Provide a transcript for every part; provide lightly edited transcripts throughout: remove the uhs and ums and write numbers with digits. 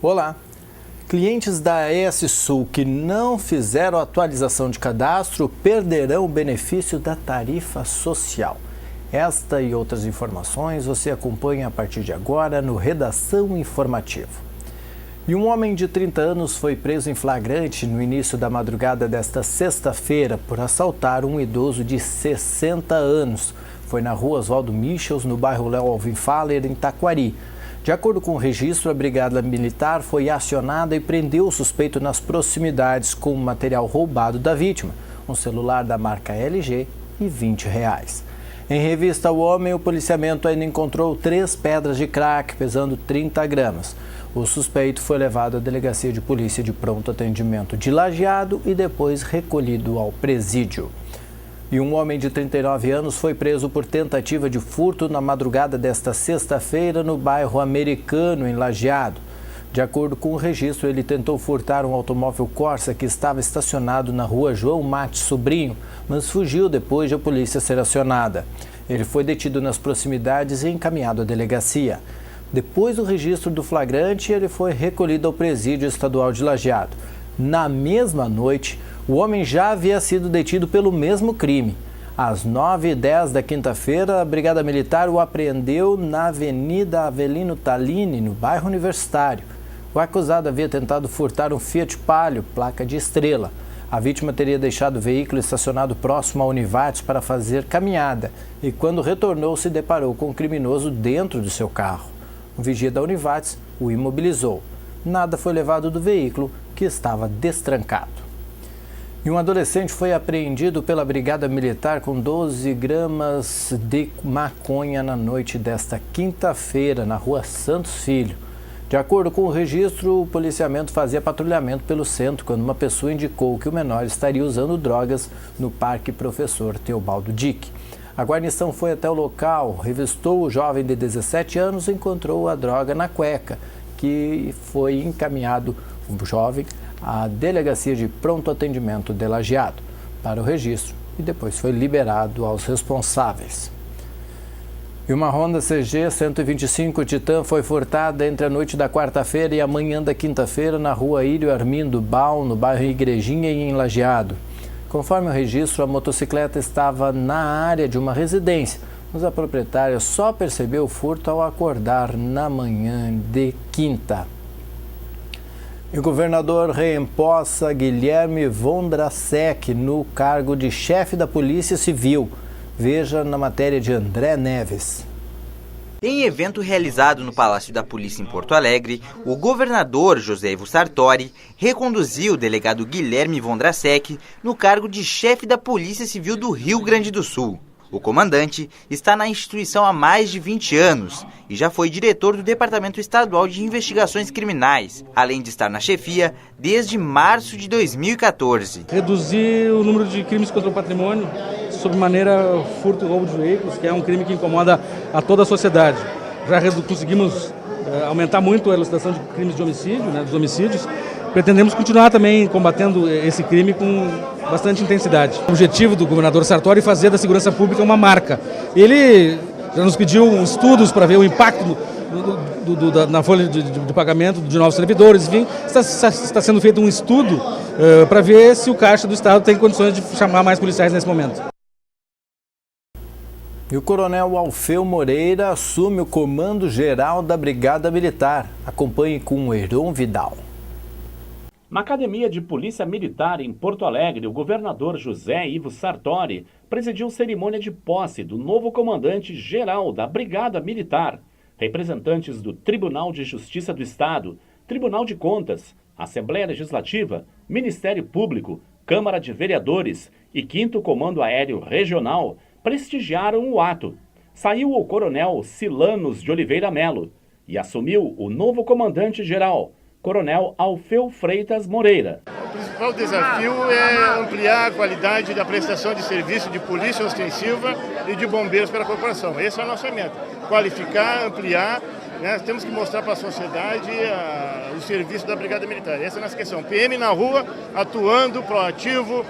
Olá! Clientes da ES Sul que não fizeram atualização de cadastro perderão o benefício da tarifa social. Esta e outras informações você acompanha a partir de agora no Redação Informativo. E um homem de 30 anos foi preso em flagrante no início da madrugada desta sexta-feira por assaltar um idoso de 60 anos. Foi na rua Oswaldo Michels, no bairro Léo Alvim Faller, em Taquari. De acordo com o registro, a Brigada Militar foi acionada e prendeu o suspeito nas proximidades com o material roubado da vítima, um celular da marca LG e R$20. Em revista ao homem, o policiamento ainda encontrou 3 pedras de crack pesando 30 gramas. O suspeito foi levado à delegacia de polícia de pronto atendimento de Lajeado e depois recolhido ao presídio. E um homem de 39 anos foi preso por tentativa de furto na madrugada desta sexta-feira no bairro Americano, em Lajeado. De acordo com o registro, ele tentou furtar um automóvel Corsa que estava estacionado na rua João Mate Sobrinho, mas fugiu depois de a polícia ser acionada. Ele foi detido nas proximidades e encaminhado à delegacia. Depois do registro do flagrante, ele foi recolhido ao presídio estadual de Lajeado. Na mesma noite, o homem já havia sido detido pelo mesmo crime. Às 9h10 da quinta-feira, a Brigada Militar o apreendeu na Avenida Avelino Tallini, no bairro Universitário. O acusado havia tentado furtar um Fiat Palio, placa de Estrela. A vítima teria deixado o veículo estacionado próximo à Univates para fazer caminhada e, quando retornou, se deparou com o criminoso dentro do seu carro. O vigia da Univates o imobilizou. Nada foi levado do veículo, que estava destrancado. E um adolescente foi apreendido pela Brigada Militar com 12 gramas de maconha na noite desta quinta-feira, na rua Santos Filho. De acordo com o registro, o policiamento fazia patrulhamento pelo centro quando uma pessoa indicou que o menor estaria usando drogas no Parque Professor Teobaldo Dick. A guarnição foi até o local, revistou o jovem de 17 anos e encontrou a droga na cueca, que foi encaminhado o jovem à delegacia de pronto atendimento de Lajeado para o registro e depois foi liberado aos responsáveis. E uma Honda CG 125 Titan foi furtada entre a noite da quarta-feira e a manhã da quinta-feira na rua Írio Armindo Baum, no bairro Igrejinha e em Lajeado. Conforme o registro, a motocicleta estava na área de uma residência, mas a proprietária só percebeu o furto ao acordar na manhã de quinta. E o governador reempossa Guilherme Vondrasek no cargo de chefe da Polícia Civil. Veja na matéria de André Neves. Em evento realizado no Palácio da Polícia em Porto Alegre, o governador José Ivo Sartori reconduziu o delegado Guilherme Vondrasek no cargo de chefe da Polícia Civil do Rio Grande do Sul. O comandante está na instituição há mais de 20 anos e já foi diretor do Departamento Estadual de Investigações Criminais, além de estar na chefia desde março de 2014. Reduzir o número de crimes contra o patrimônio, sob maneira furto e roubo de veículos, que é um crime que incomoda a toda a sociedade. Já conseguimos aumentar muito a elucidação de crimes de homicídio, dos homicídios. Pretendemos continuar também combatendo esse crime com bastante intensidade. O objetivo do governador Sartori é fazer da segurança pública uma marca. Ele já nos pediu estudos para ver o impacto na folha de pagamento de novos servidores. Enfim, está sendo feito um estudo para ver se o Caixa do Estado tem condições de chamar mais policiais nesse momento. E o coronel Alfeu Moreira assume o comando geral da Brigada Militar. Acompanhe com o Heron Vidal. Na Academia de Polícia Militar em Porto Alegre, o governador José Ivo Sartori presidiu cerimônia de posse do novo comandante-geral da Brigada Militar. Representantes do Tribunal de Justiça do Estado, Tribunal de Contas, Assembleia Legislativa, Ministério Público, Câmara de Vereadores e 5º Comando Aéreo Regional prestigiaram o ato. Saiu o coronel Silanos de Oliveira Melo e assumiu o novo comandante-geral, Coronel Alfeu Freitas Moreira. O principal desafio é ampliar a qualidade da prestação de serviço de polícia ostensiva e de bombeiros pela corporação. Essa é a nossa meta. Qualificar, ampliar, temos que mostrar para a sociedade o serviço da Brigada Militar. Essa é a nossa questão. PM na rua, atuando, proativo,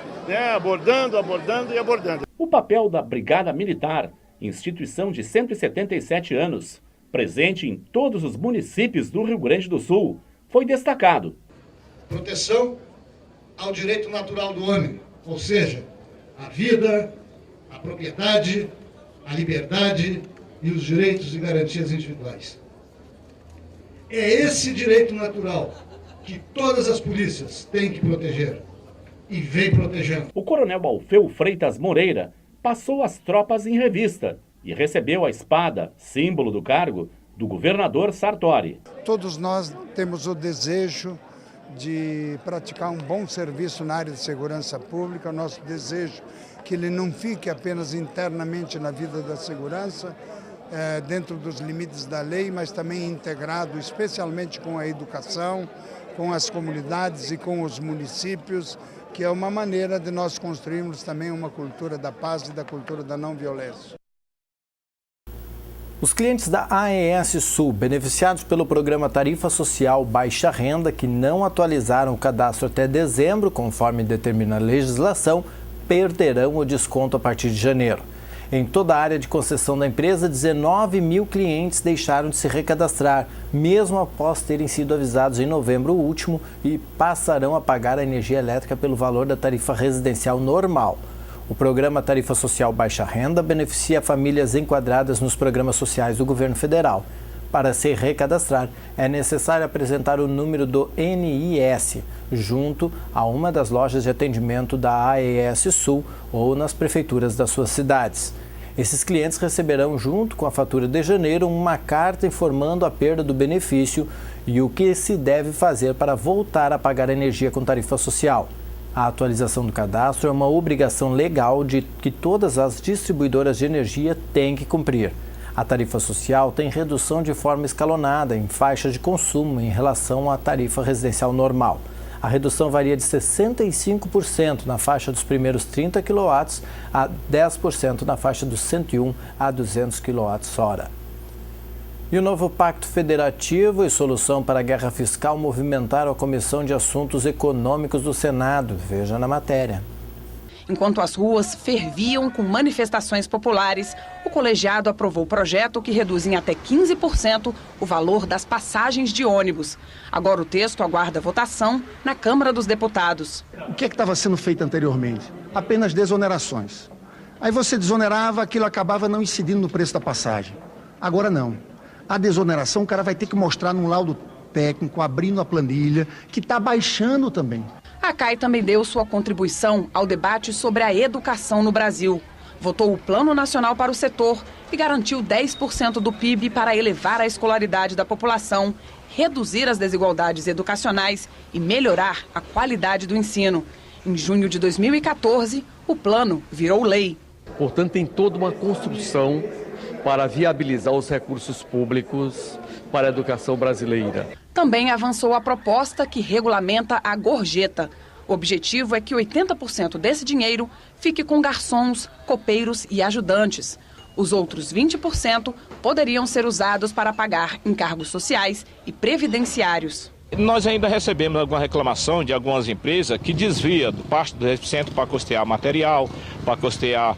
abordando e abordando. O papel da Brigada Militar, instituição de 177 anos, presente em todos os municípios do Rio Grande do Sul, foi destacado. Proteção ao direito natural do homem, ou seja, a vida, a propriedade, a liberdade e os direitos e garantias individuais. É esse direito natural que todas as polícias têm que proteger e vem protegendo. O coronel Alfeu Freitas Moreira passou as tropas em revista e recebeu a espada, símbolo do cargo, do governador Sartori. Todos nós temos o desejo de praticar um bom serviço na área de segurança pública, o nosso desejo que ele não fique apenas internamente na vida da segurança, dentro dos limites da lei, mas também integrado especialmente com a educação, com as comunidades e com os municípios, que é uma maneira de nós construirmos também uma cultura da paz e da cultura da não violência. Os clientes da AES Sul, beneficiados pelo programa Tarifa Social Baixa Renda, que não atualizaram o cadastro até dezembro, conforme determina a legislação, perderão o desconto a partir de janeiro. Em toda a área de concessão da empresa, 19 mil clientes deixaram de se recadastrar, mesmo após terem sido avisados em novembro último, e passarão a pagar a energia elétrica pelo valor da tarifa residencial normal. O programa Tarifa Social Baixa Renda beneficia famílias enquadradas nos programas sociais do governo federal. Para se recadastrar, é necessário apresentar o número do NIS, junto a uma das lojas de atendimento da AES Sul ou nas prefeituras das suas cidades. Esses clientes receberão, junto com a fatura de janeiro, uma carta informando a perda do benefício e o que se deve fazer para voltar a pagar a energia com tarifa social. A atualização do cadastro é uma obrigação legal de que todas as distribuidoras de energia têm que cumprir. A tarifa social tem redução de forma escalonada em faixa de consumo em relação à tarifa residencial normal. A redução varia de 65% na faixa dos primeiros 30 kW a 10% na faixa dos 101 a 200 kWh. E o novo Pacto Federativo e Solução para a Guerra Fiscal movimentaram a Comissão de Assuntos Econômicos do Senado. Veja na matéria. Enquanto as ruas ferviam com manifestações populares, o colegiado aprovou o projeto que reduz em até 15% o valor das passagens de ônibus. Agora o texto aguarda votação na Câmara dos Deputados. O que estava sendo feito anteriormente? Apenas desonerações. Aí você desonerava, aquilo acabava não incidindo no preço da passagem. Agora não. A desoneração o cara vai ter que mostrar num laudo técnico, abrindo a planilha, que está baixando também. A CAI também deu sua contribuição ao debate sobre a educação no Brasil. Votou o Plano Nacional para o setor e garantiu 10% do PIB para elevar a escolaridade da população, reduzir as desigualdades educacionais e melhorar a qualidade do ensino. Em junho de 2014, o plano virou lei. Portanto, tem toda uma construção para viabilizar os recursos públicos para a educação brasileira. Também avançou a proposta que regulamenta a gorjeta. O objetivo é que 80% desse dinheiro fique com garçons, copeiros e ajudantes. Os outros 20% poderiam ser usados para pagar encargos sociais e previdenciários. Nós ainda recebemos alguma reclamação de algumas empresas que desvia parte do 10% para custear material, para custear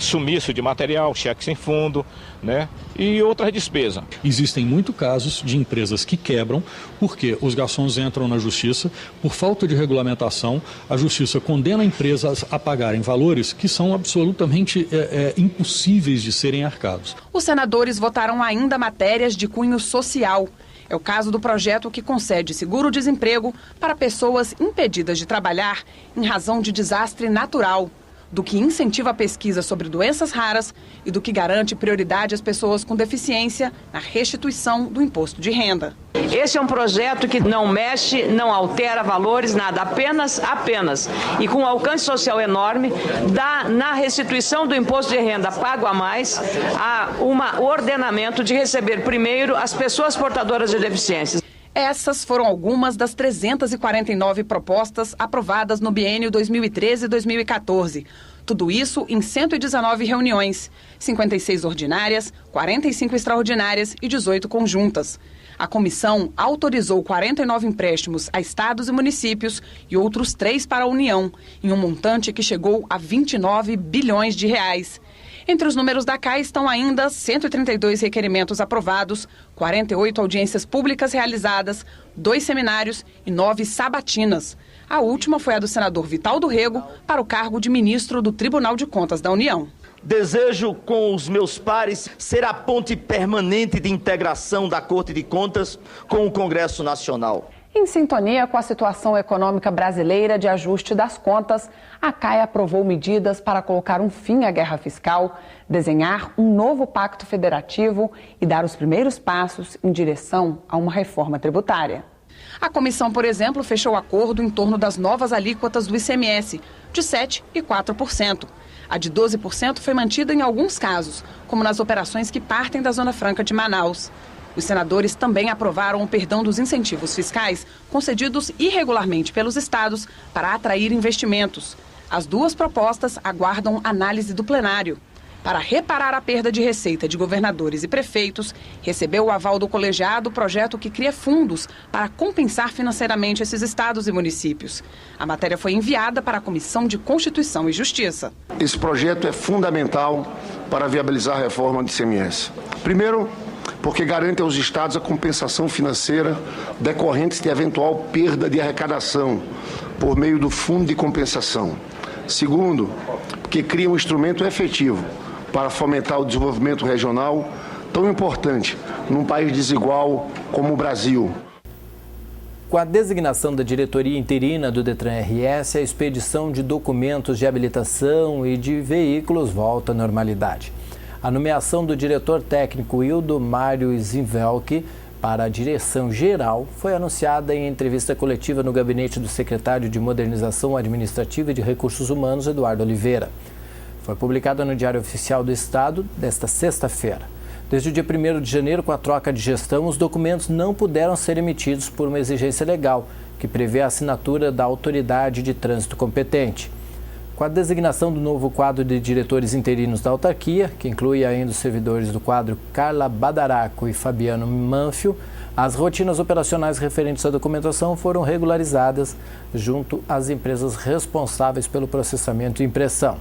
sumiço de material, cheque sem fundo, né? E outras despesas. Existem muitos casos de empresas que quebram porque os garçons entram na justiça, por falta de regulamentação, a justiça condena empresas a pagarem valores que são absolutamente impossíveis de serem arcados. Os senadores votaram ainda matérias de cunho social. É o caso do projeto que concede seguro-desemprego para pessoas impedidas de trabalhar em razão de desastre natural, do que incentiva a pesquisa sobre doenças raras e do que garante prioridade às pessoas com deficiência na restituição do imposto de renda. Esse é um projeto que não mexe, não altera valores, nada, apenas, e com um alcance social enorme, dá na restituição do imposto de renda pago a mais, um ordenamento de receber primeiro as pessoas portadoras de deficiências. Essas foram algumas das 349 propostas aprovadas no biênio 2013-2014. Tudo isso em 119 reuniões, 56 ordinárias, 45 extraordinárias e 18 conjuntas. A comissão autorizou 49 empréstimos a estados e municípios e outros 3 para a União, em um montante que chegou a 29 bilhões de reais. Entre os números da CAI estão ainda 132 requerimentos aprovados, 48 audiências públicas realizadas, 2 seminários e 9 sabatinas. A última foi a do senador Vital do Rego para o cargo de ministro do Tribunal de Contas da União. Desejo, com os meus pares, ser a ponte permanente de integração da Corte de Contas com o Congresso Nacional. Em sintonia com a situação econômica brasileira de ajuste das contas, a CAI aprovou medidas para colocar um fim à guerra fiscal, desenhar um novo pacto federativo e dar os primeiros passos em direção a uma reforma tributária. A comissão, por exemplo, fechou acordo em torno das novas alíquotas do ICMS, de 7% e 4%. A de 12% foi mantida em alguns casos, como nas operações que partem da Zona Franca de Manaus. Os senadores também aprovaram o perdão dos incentivos fiscais concedidos irregularmente pelos estados para atrair investimentos. As duas propostas aguardam análise do plenário. Para reparar a perda de receita de governadores e prefeitos, recebeu o aval do colegiado o projeto que cria fundos para compensar financeiramente esses estados e municípios. A matéria foi enviada para a Comissão de Constituição e Justiça. Esse projeto é fundamental para viabilizar a reforma do ICMS. Primeiro, porque garante aos estados a compensação financeira decorrentes de eventual perda de arrecadação por meio do Fundo de Compensação. Segundo, porque cria um instrumento efetivo para fomentar o desenvolvimento regional tão importante num país desigual como o Brasil. Com a designação da diretoria interina do Detran-RS, a expedição de documentos de habilitação e de veículos volta à normalidade. A nomeação do diretor técnico Hildo Mário Zinvelk para a direção geral foi anunciada em entrevista coletiva no gabinete do secretário de Modernização Administrativa e de Recursos Humanos, Eduardo Oliveira. Foi publicada no Diário Oficial do Estado desta sexta-feira. Desde o dia 1º de janeiro, com a troca de gestão, os documentos não puderam ser emitidos por uma exigência legal, que prevê a assinatura da autoridade de trânsito competente. Com a designação do novo quadro de diretores interinos da autarquia, que inclui ainda os servidores do quadro Carla Badaraco e Fabiano Manfio, as rotinas operacionais referentes à documentação foram regularizadas junto às empresas responsáveis pelo processamento e impressão.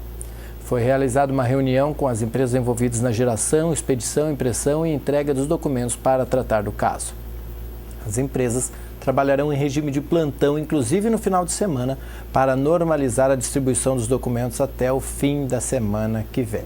Foi realizada uma reunião com as empresas envolvidas na geração, expedição, impressão e entrega dos documentos para tratar do caso. As empresas trabalharão em regime de plantão, inclusive no final de semana, para normalizar a distribuição dos documentos até o fim da semana que vem.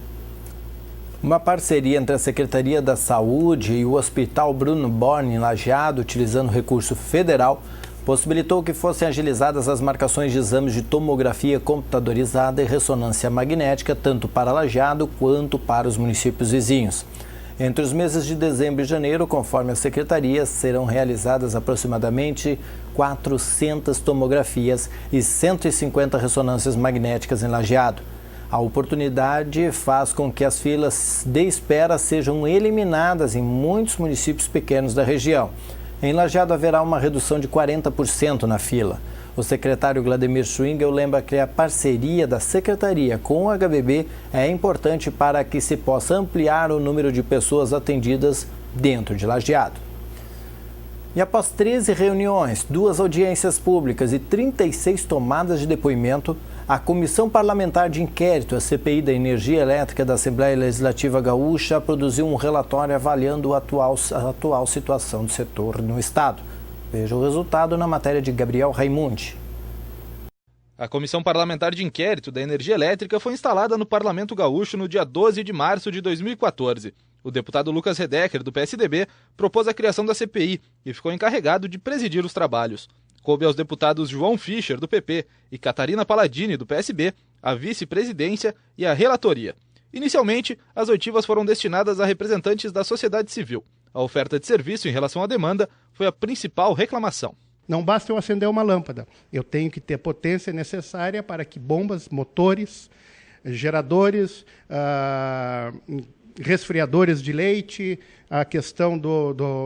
Uma parceria entre a Secretaria da Saúde e o Hospital Bruno Borne, em Lajeado, utilizando recurso federal, possibilitou que fossem agilizadas as marcações de exames de tomografia computadorizada e ressonância magnética, tanto para Lajeado quanto para os municípios vizinhos. Entre os meses de dezembro e janeiro, conforme a Secretaria, serão realizadas aproximadamente 400 tomografias e 150 ressonâncias magnéticas em Lajeado. A oportunidade faz com que as filas de espera sejam eliminadas em muitos municípios pequenos da região. Em Lajeado haverá uma redução de 40% na fila. O secretário Vladimir Schwingel lembra que a parceria da Secretaria com o HBB é importante para que se possa ampliar o número de pessoas atendidas dentro de Lajeado. E após 13 reuniões, 2 audiências públicas e 36 tomadas de depoimento, a Comissão Parlamentar de Inquérito, a CPI da Energia Elétrica da Assembleia Legislativa Gaúcha, produziu um relatório avaliando a atual situação do setor no Estado. Veja o resultado na matéria de Gabriel Raimundi. A Comissão Parlamentar de Inquérito da Energia Elétrica foi instalada no Parlamento Gaúcho no dia 12 de março de 2014. O deputado Lucas Redecker, do PSDB, propôs a criação da CPI e ficou encarregado de presidir os trabalhos. Coube aos deputados João Fischer, do PP, e Catarina Palladini, do PSB, a vice-presidência e a relatoria. Inicialmente, as oitivas foram destinadas a representantes da sociedade civil. A oferta de serviço em relação à demanda foi a principal reclamação. Não basta eu acender uma lâmpada, eu tenho que ter a potência necessária para que bombas, motores, geradores, resfriadores de leite, a questão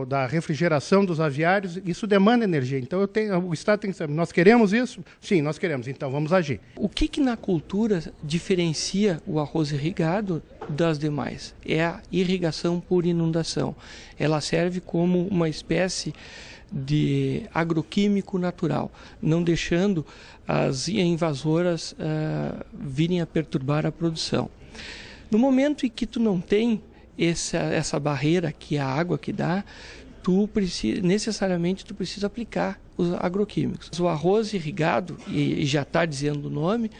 da refrigeração dos aviários, isso demanda energia. Então o Estado tem que saber, nós queremos isso? Sim, nós queremos, então vamos agir. O que na cultura diferencia o arroz irrigado das demais? É a irrigação por inundação. Ela serve como uma espécie de agroquímico natural, não deixando as invasoras virem a perturbar a produção. No momento em que tu não tem essa barreira que a água que dá, necessariamente tu precisa aplicar os agroquímicos. O arroz irrigado, e já está dizendo o nome,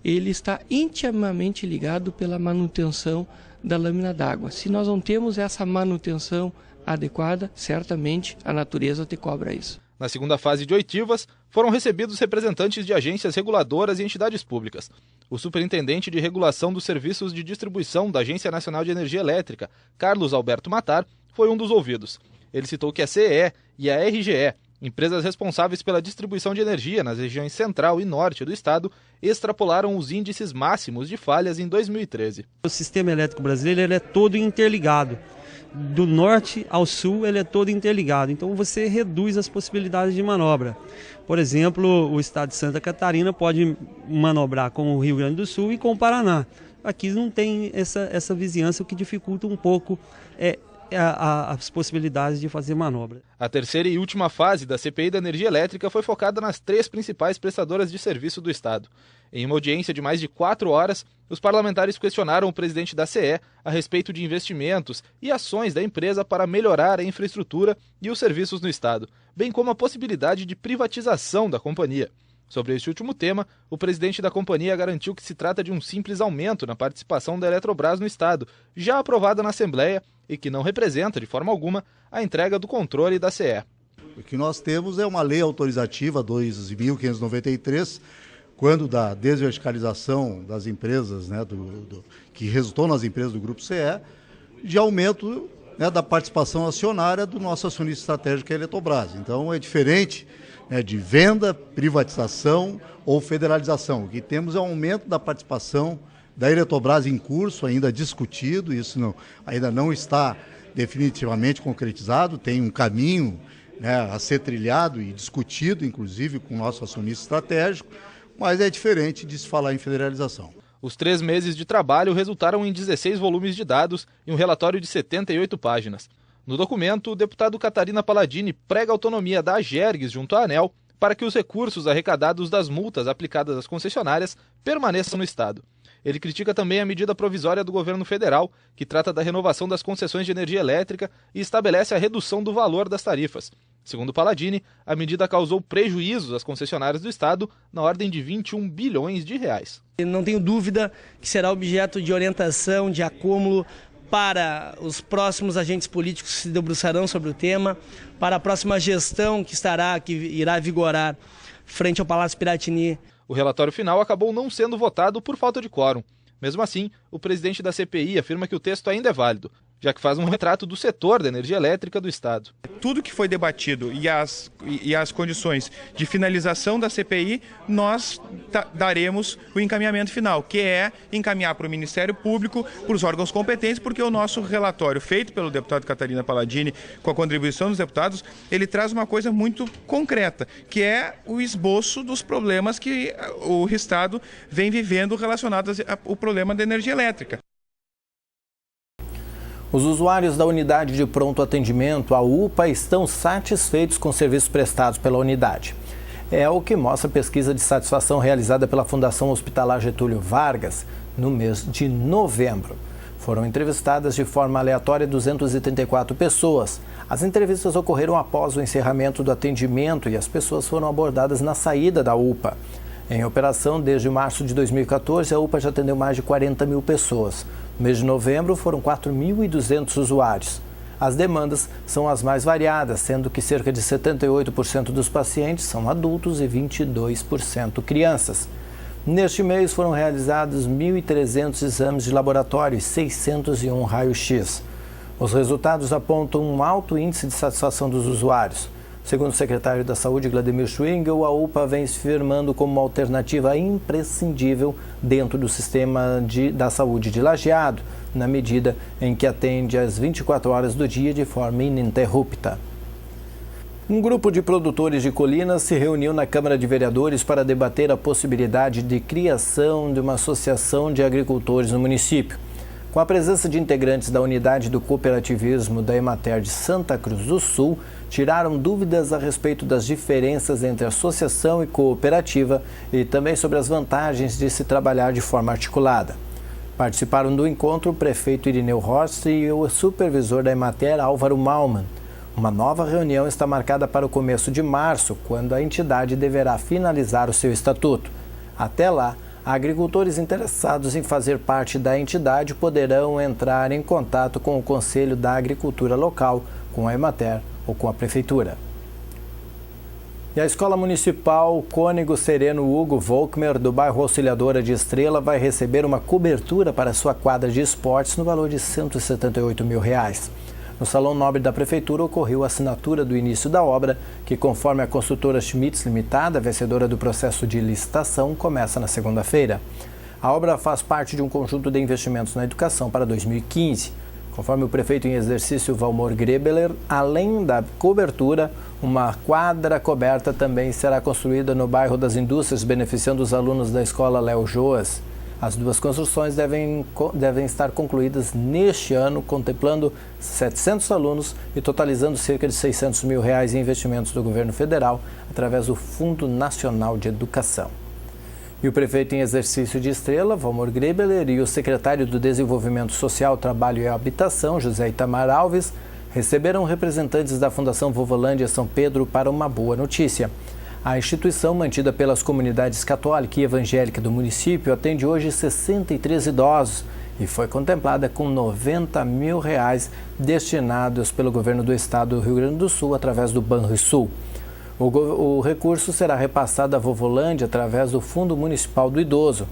ele está intimamente ligado pela manutenção da lâmina d'água. Se nós não temos essa manutenção adequada, certamente a natureza te cobra isso. Na segunda fase de oitivas, foram recebidos representantes de agências reguladoras e entidades públicas. O superintendente de regulação dos serviços de distribuição da Agência Nacional de Energia Elétrica, Carlos Alberto Matar, foi um dos ouvidos. Ele citou que a CEE e a RGE, empresas responsáveis pela distribuição de energia nas regiões central e norte do estado, extrapolaram os índices máximos de falhas em 2013. O sistema elétrico brasileiro ele é todo interligado. Do norte ao sul ele é todo interligado, então você reduz as possibilidades de manobra. Por exemplo, o estado de Santa Catarina pode manobrar com o Rio Grande do Sul e com o Paraná. Aqui não tem essa vizinhança, o que dificulta um pouco as possibilidades de fazer manobra. A terceira e última fase da CPI da energia elétrica foi focada nas 3 principais prestadoras de serviço do estado. Em uma audiência de mais de 4 horas, os parlamentares questionaram o presidente da CE a respeito de investimentos e ações da empresa para melhorar a infraestrutura e os serviços no estado, bem como a possibilidade de privatização da companhia. Sobre este último tema, o presidente da companhia garantiu que se trata de um simples aumento na participação da Eletrobras no estado, já aprovada na Assembleia, e que não representa, de forma alguma, a entrega do controle da CE. O que nós temos é uma lei autorizativa 2.593, quando da desverticalização das empresas, né, que resultou nas empresas do Grupo CE, de aumento, né, da participação acionária do nosso acionista estratégico, que é a Eletrobras. Então é diferente, né, de venda, privatização ou federalização. O que temos é um aumento da participação da Eletrobras em curso, ainda discutido, isso ainda não está definitivamente concretizado, tem um caminho, né, a ser trilhado e discutido, inclusive, com o nosso acionista estratégico, mas é diferente de se falar em federalização. Os 3 meses de trabalho resultaram em 16 volumes de dados e um relatório de 78 páginas. No documento, o deputado Catarina Palladini prega a autonomia da Agergues junto à ANEEL para que os recursos arrecadados das multas aplicadas às concessionárias permaneçam no estado. Ele critica também a medida provisória do governo federal, que trata da renovação das concessões de energia elétrica e estabelece a redução do valor das tarifas. Segundo Palladini, a medida causou prejuízos às concessionárias do estado na ordem de 21 bilhões de reais. Não tenho dúvida que será objeto de orientação, de acúmulo para os próximos agentes políticos que se debruçarão sobre o tema, para a próxima gestão que irá vigorar frente ao Palácio Piratini. O relatório final acabou não sendo votado por falta de quórum. Mesmo assim, o presidente da CPI afirma que o texto ainda é válido, já que faz um retrato do setor da energia elétrica do estado. Tudo que foi debatido e as condições de finalização da CPI, nós daremos o encaminhamento final, que é encaminhar para o Ministério Público, para os órgãos competentes, porque o nosso relatório, feito pelo deputado Catarina Palladini, com a contribuição dos deputados, ele traz uma coisa muito concreta, que é o esboço dos problemas que o estado vem vivendo relacionados ao problema da energia elétrica. Os usuários da unidade de pronto atendimento, a UPA, estão satisfeitos com os serviços prestados pela unidade. É o que mostra a pesquisa de satisfação realizada pela Fundação Hospitalar Getúlio Vargas no mês de novembro. Foram entrevistadas de forma aleatória 234 pessoas. As entrevistas ocorreram após o encerramento do atendimento e as pessoas foram abordadas na saída da UPA. Em operação desde março de 2014, a UPA já atendeu mais de 40 mil pessoas. No mês de novembro, foram 4.200 usuários. As demandas são as mais variadas, sendo que cerca de 78% dos pacientes são adultos e 22% crianças. Neste mês, foram realizados 1.300 exames de laboratório e 601 raio-x. Os resultados apontam um alto índice de satisfação dos usuários. Segundo o secretário da Saúde, Vladimir Schwingel, a UPA vem se firmando como uma alternativa imprescindível dentro do sistema da saúde de Lajeado, na medida em que atende às 24 horas do dia de forma ininterrupta. Um grupo de produtores de Colinas se reuniu na Câmara de Vereadores para debater a possibilidade de criação de uma associação de agricultores no município. Com a presença de integrantes da unidade do cooperativismo da Emater de Santa Cruz do Sul, tiraram dúvidas a respeito das diferenças entre associação e cooperativa e também sobre as vantagens de se trabalhar de forma articulada. Participaram do encontro o prefeito Irineu Horst e o supervisor da Emater, Álvaro Malman. Uma nova reunião está marcada para o começo de março, quando a entidade deverá finalizar o seu estatuto. Até lá, agricultores interessados em fazer parte da entidade poderão entrar em contato com o Conselho da Agricultura local, com a Emater ou com a Prefeitura. E a Escola Municipal Cônego Sereno Hugo Volkmer, do bairro Auxiliadora de Estrela, vai receber uma cobertura para sua quadra de esportes no valor de R$ 178 mil. No Salão Nobre da Prefeitura ocorreu a assinatura do início da obra, que, conforme a construtora Schmitz Limitada, vencedora do processo de licitação, começa na segunda-feira. A obra faz parte de um conjunto de investimentos na educação para 2015. Conforme o prefeito em exercício Valmor Grebeler, além da cobertura, uma quadra coberta também será construída no bairro das Indústrias, beneficiando os alunos da escola Léo Joas. As duas construções devem estar concluídas neste ano, contemplando 700 alunos e totalizando cerca de R$ 600 mil em investimentos do governo federal, através do Fundo Nacional de Educação. E o prefeito em exercício de Estrela, Valmor Grebeler, e o secretário do Desenvolvimento Social, Trabalho e Habitação, José Itamar Alves, receberam representantes da Fundação Vovolândia São Pedro para uma boa notícia. A instituição, mantida pelas comunidades católica e evangélica do município, atende hoje 63 idosos e foi contemplada com R$ 90 mil destinados pelo governo do estado do Rio Grande do Sul através do Banrisul. O recurso será repassado à Vovolândia através do Fundo Municipal do Idoso.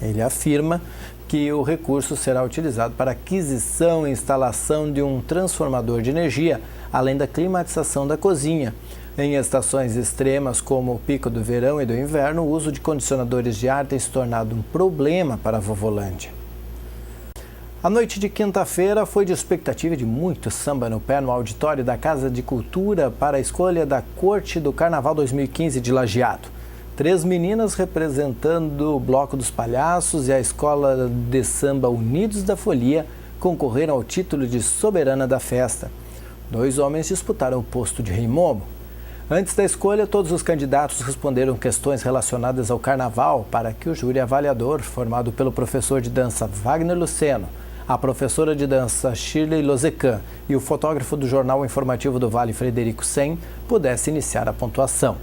Ele afirma que o recurso será utilizado para aquisição e instalação de um transformador de energia, além da climatização da cozinha. Em estações extremas, como o pico do verão e do inverno, o uso de condicionadores de ar tem se tornado um problema para a Vovolândia. A noite de quinta-feira foi de expectativa de muito samba no pé no auditório da Casa de Cultura para a escolha da Corte do Carnaval 2015 de Lajeado. 3 meninas representando o Bloco dos Palhaços e a Escola de Samba Unidos da Folia concorreram ao título de soberana da festa. 2 homens disputaram o posto de rei momo. Antes da escolha, todos os candidatos responderam questões relacionadas ao carnaval para que o júri avaliador, formado pelo professor de dança Wagner Luceno, a professora de dança Shirley Lozecan e o fotógrafo do Jornal Informativo do Vale, Frederico Sen, pudesse iniciar a pontuação.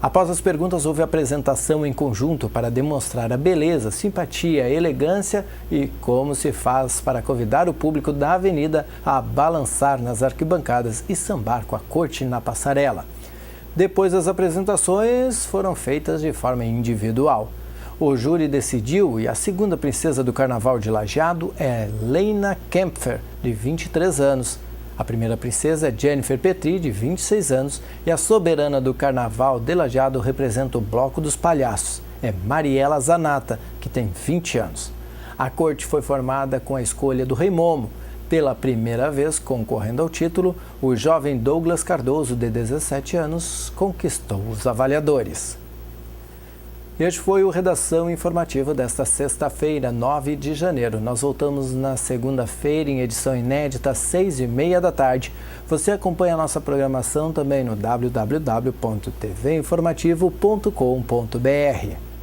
Após as perguntas, houve apresentação em conjunto para demonstrar a beleza, simpatia, elegância e como se faz para convidar o público da avenida a balançar nas arquibancadas e sambar com a corte na passarela. Depois das apresentações, foram feitas de forma individual. O júri decidiu e a segunda princesa do Carnaval de Lajeado é Leina Kempfer, de 23 anos. A primeira princesa é Jennifer Petri, de 26 anos, e a soberana do Carnaval de Lajeado representa o Bloco dos Palhaços. É Mariela Zanata, que tem 20 anos. A corte foi formada com a escolha do Rei Momo. Pela primeira vez concorrendo ao título, o jovem Douglas Cardoso, de 17 anos, conquistou os avaliadores. Este foi o Redação Informativa desta sexta-feira, 9 de janeiro. Nós voltamos na segunda-feira em edição inédita, às 6h30 da tarde. Você acompanha a nossa programação também no www.tvinformativo.com.br.